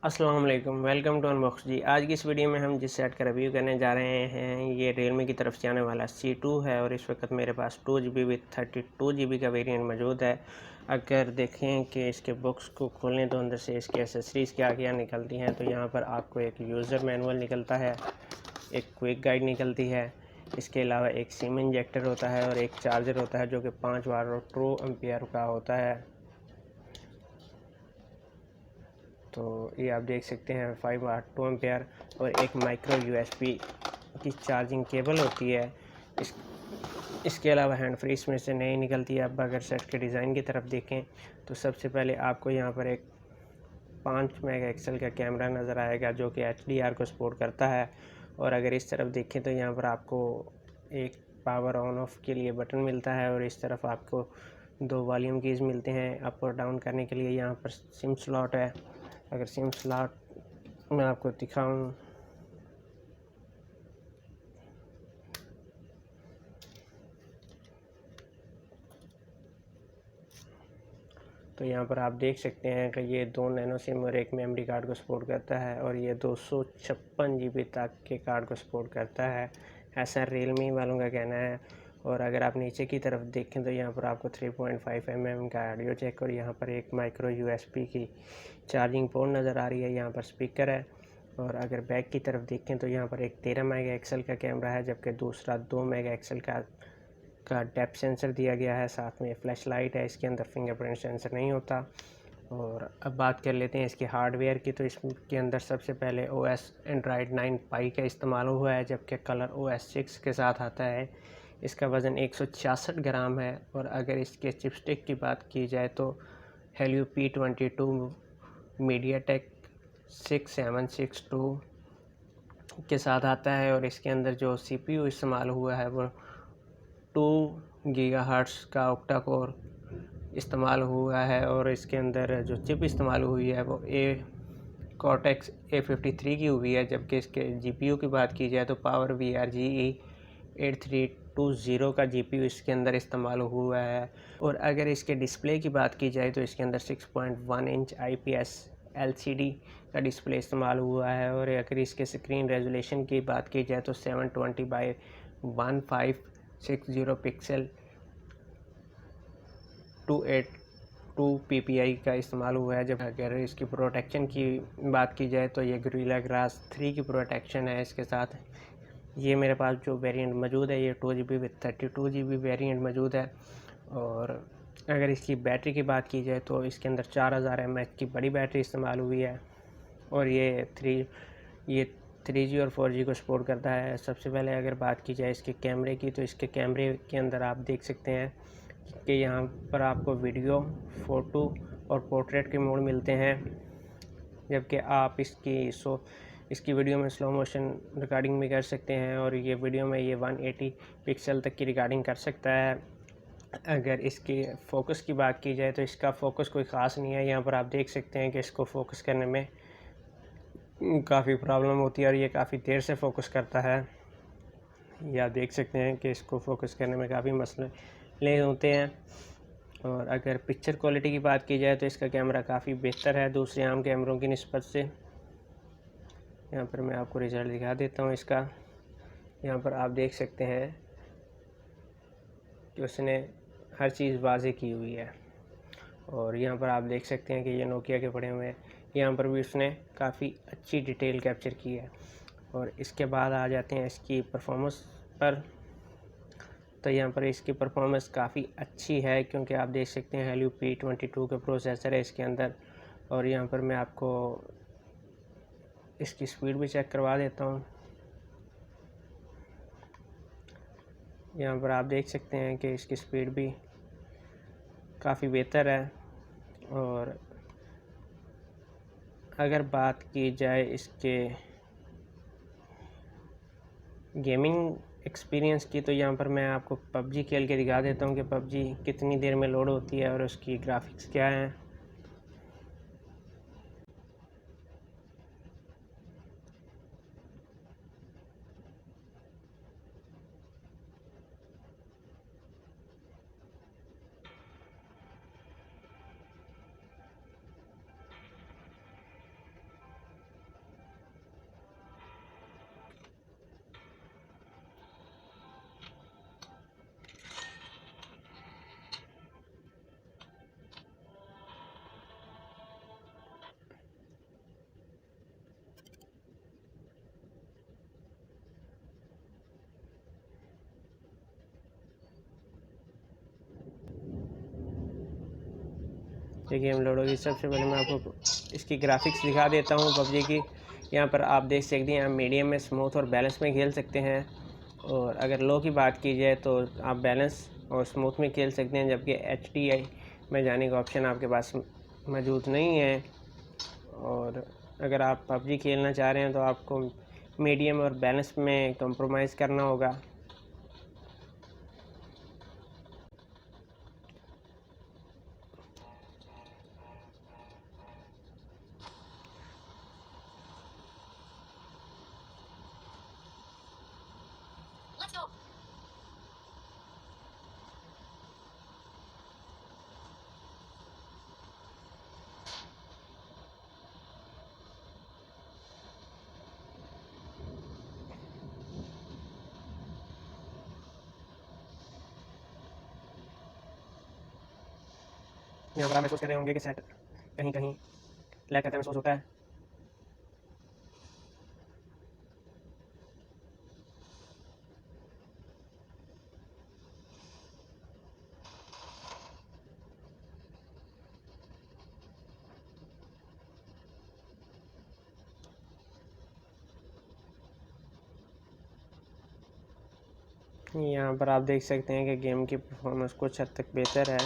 अस्सलाम वालेकुम, welcome to unbox जी। आज की इस वीडियो में हम जिस सेट का रिव्यू करने जा रहे हैं ये Realme की तरफ से आने वाला C2 है और इस वक्त मेरे पास 2GB विद 32GB का वेरिएंट मौजूद है। अगर देखें कि इसके बॉक्स को खोलें तो अंदर से इसके एसेसरीज़ क्या निकलती हैं, तो यहाँ पर आपको एक यूज़र मैनुअल निकलता है, एक क्विक गाइड निकलती है, इसके अलावा एक सिम इंजेक्टर होता है और एक चार्जर होता है जो कि 5 वाट और 2 एम्पियर का होता है। तो ये आप देख सकते हैं 5 वाट 2 एम्पियर और एक माइक्रो यूएसबी की चार्जिंग केबल होती है। इसके अलावा हैंड फ्री इसमें से नहीं निकलती है। अब अगर सेट के डिज़ाइन की तरफ देखें तो सबसे पहले आपको यहाँ पर एक 5 मेगापिक्सल का कैमरा नज़र आएगा जो कि HDR को सपोर्ट करता है। और अगर इस तरफ देखें तो यहाँ पर आपको एक पावर ऑन ऑफ के लिए बटन मिलता है और इस तरफ आपको 2 वॉल्यूम कीज़ मिलते हैं अप और डाउन करने के लिए। यहाँ पर सिम स्लॉट है। अगर सिम स्लॉट मैं आपको दिखाऊं तो यहाँ पर आप देख सकते हैं कि ये 2 नैनो सिम और एक मेमोरी कार्ड को सपोर्ट करता है और ये 256GB तक के कार्ड को सपोर्ट करता है, ऐसा Realme वालों का कहना है। और अगर आप नीचे की तरफ देखें तो यहाँ पर आपको 3.5 mm का ऑडियो जैक और यहाँ पर एक माइक्रो USB की चार्जिंग पोर्ट नज़र आ रही है। यहाँ पर स्पीकर है। और अगर बैक की तरफ देखें तो यहाँ पर एक 13 मेगापिक्सल का कैमरा है, जबकि दूसरा 2 मेगापिक्सल का डेप्थ सेंसर दिया गया है। साथ में फ्लैश लाइट है, इसके अंदर फिंगरप्रिंट सेंसर नहीं होता। और अब बात कर लेते हैं इसके हार्डवेयर की, तो इसके अंदर सबसे पहले OS एंड्रॉयड 9 पाई का इस्तेमाल हुआ है, जबकि कलर OS 6 के साथ आता है। इसका वज़न 166 ग्राम है। और अगर इसके चिपस्टिक की बात की जाए तो Helio P22 मीडियाटेक 6762 के साथ आता है। और इसके अंदर जो CPU इस्तेमाल हुआ है वो 2 गीगाहर्ट्ज़ का ऑक्टा कोर इस्तेमाल हुआ है। और इसके अंदर जो चिप इस्तेमाल हुई है वो Cortex A53 की हुई है, जबकि इसके GPU की बात की जाए तो पावर VRGE 8320 का GPU इसके अंदर इस्तेमाल हुआ है। और अगर इसके डिस्प्ले की बात की जाए तो इसके अंदर 6.1 इंच IPS LCD का डिस्प्ले इस्तेमाल हुआ है। और अगर इसके स्क्रीन रेजोल्यूशन की बात की जाए तो 720x1560 पिक्सल 282 ppi का इस्तेमाल हुआ है। जब अगर इसकी प्रोटेक्शन की बात की जाए तो ये गोरिल्ला ग्लास 3 की प्रोटेक्शन है इसके साथ। ये मेरे पास जो वेरिएंट मौजूद है ये 2GB विद 32GB वेरिएंट मौजूद है। और अगर इसकी बैटरी की बात की जाए तो इसके अंदर 4000 mAh की बड़ी बैटरी इस्तेमाल हुई है। और ये 3G और 4G को सपोर्ट करता है। सबसे पहले अगर बात की जाए इसके कैमरे की, तो इसके कैमरे के अंदर आप देख सकते हैं कि यहाँ पर आपको वीडियो, फ़ोटो और पोर्ट्रेट के मोड मिलते हैं, जबकि आप इसकी वीडियो में स्लो मोशन रिकॉर्डिंग भी कर सकते हैं। और ये वीडियो में ये 180 पिक्सल तक की रिकॉर्डिंग कर सकता है। अगर इसकी फ़ोकस की बात की जाए तो इसका फ़ोकस कोई ख़ास नहीं है। यहाँ पर आप देख सकते हैं कि इसको फ़ोकस करने में काफ़ी प्रॉब्लम होती है और ये काफ़ी देर से फ़ोकस करता है। ये आप देख सकते हैं कि इसको फ़ोकस करने में काफ़ी मसले होते हैं। और अगर पिक्चर क्वालिटी की बात की जाए तो इसका कैमरा काफ़ी बेहतर है दूसरे आम कैमरों की निस्बत से। यहाँ पर मैं आपको रिज़ल्ट दिखा देता हूँ इसका। यहाँ पर आप देख सकते हैं कि उसने हर चीज़ वाज़ेह की हुई है। और यहाँ पर आप देख सकते हैं कि ये नोकिया के पड़े हुए हैं, यहाँ पर भी उसने काफ़ी अच्छी डिटेल कैप्चर की है। और इसके बाद आ जाते हैं इसकी परफॉर्मेंस पर, तो यहाँ पर इसकी परफॉर्मेंस काफ़ी अच्छी है, क्योंकि आप देख सकते हैं Helio P22 का प्रोसेसर है इसके अंदर। और यहाँ पर मैं आपको इसकी स्पीड भी चेक करवा देता हूँ। यहाँ पर आप देख सकते हैं कि इसकी स्पीड भी काफ़ी बेहतर है। और अगर बात की जाए इसके गेमिंग एक्सपीरियंस की, तो यहाँ पर मैं आपको PUBG खेल के दिखा देता हूँ कि PUBG कितनी देर में लोड होती है और उसकी ग्राफिक्स क्या हैं। ये गेम लोड होगी। सबसे पहले मैं आपको इसकी ग्राफिक्स दिखा देता हूँ पबजी की। यहाँ पर आप देख सकते हैं, आप मीडियम में, स्मूथ और बैलेंस में खेल सकते हैं। और अगर लो की बात की जाए तो आप बैलेंस और स्मूथ में खेल सकते हैं, जबकि HDI में जाने का ऑप्शन आपके पास मौजूद नहीं है। और अगर आप पबजी खेलना चाह रहे हैं तो आपको मीडियम और बैलेंस में कंप्रोमाइज़ करना होगा। यहाँ पर आप महसूस कर रहे होंगे कि सेट कहीं कहीं लैग करता महसूस होता है। यहाँ पर आप देख सकते हैं कि गेम की परफॉर्मेंस कुछ हद तक बेहतर है।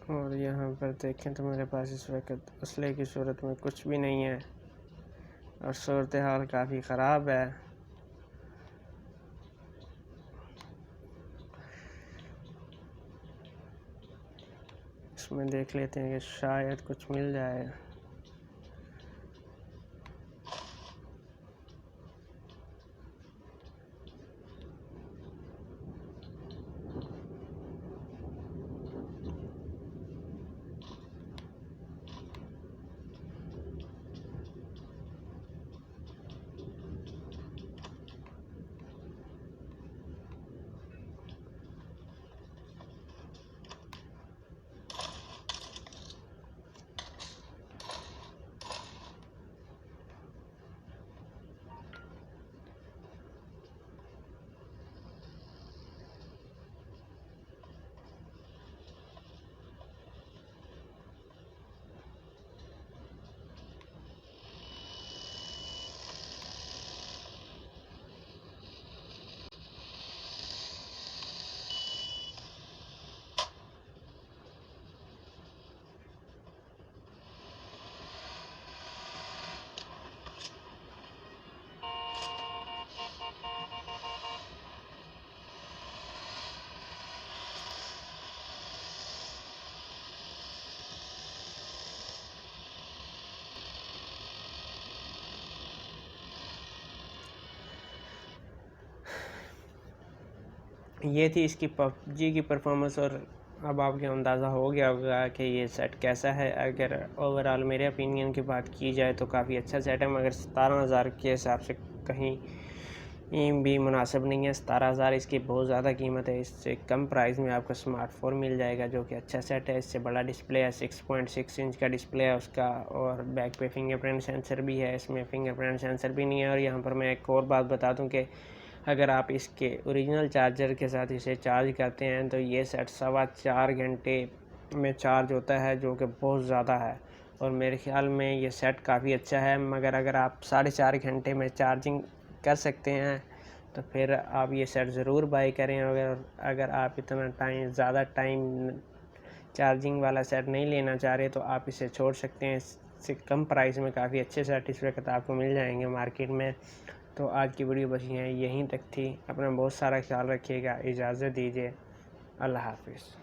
और यहाँ पर देखें तो मेरे पास इस वक्त असले की सूरत में कुछ भी नहीं है और सूरत हाल काफ़ी ख़राब है। इसमें देख लेते हैं कि शायद कुछ मिल जाए। ये थी इसकी पबजी की परफॉर्मेंस। और अब आपके अंदाज़ा हो गया होगा कि ये सेट कैसा है। अगर ओवरऑल मेरे ओपिनियन की बात की जाए तो काफ़ी अच्छा सेट है, मगर 17,000 के हिसाब से कहीं भी मुनासिब नहीं है। 17,000 इसकी बहुत ज़्यादा कीमत है। इससे कम प्राइस में आपको स्मार्टफोन मिल जाएगा जो कि अच्छा सेट है। इससे बड़ा डिस्प्ले है, 6.6 इंच का डिस्प्ले है उसका, और बैक पे फिंगरप्रिंट सेंसर भी है। इसमें फिंगरप्रिंट सेंसर भी नहीं है। और यहाँ पर मैं एक और बात बता दूँ कि अगर आप इसके ओरिजिनल चार्जर के साथ इसे चार्ज करते हैं तो ये सेट 4.25 घंटे में चार्ज होता है, जो कि बहुत ज़्यादा है। और मेरे ख्याल में ये सेट काफ़ी अच्छा है। मगर अगर आप 4.5 घंटे में चार्जिंग कर सकते हैं, तो फिर आप ये सेट ज़रूर बाय करें। अगर आप इतना ज़्यादा टाइम चार्जिंग वाला सेट नहीं लेना चाह रहे तो आप इसे छोड़ सकते हैं। इससे कम प्राइस में काफ़ी अच्छे सेट इस वक्त आपको मिल जाएंगे मार्केट में। तो आज की वीडियो बस यहीं तक थी। अपना बहुत सारा ख्याल रखिएगा, इजाज़त दीजिए, अल्लाह हाफिज़।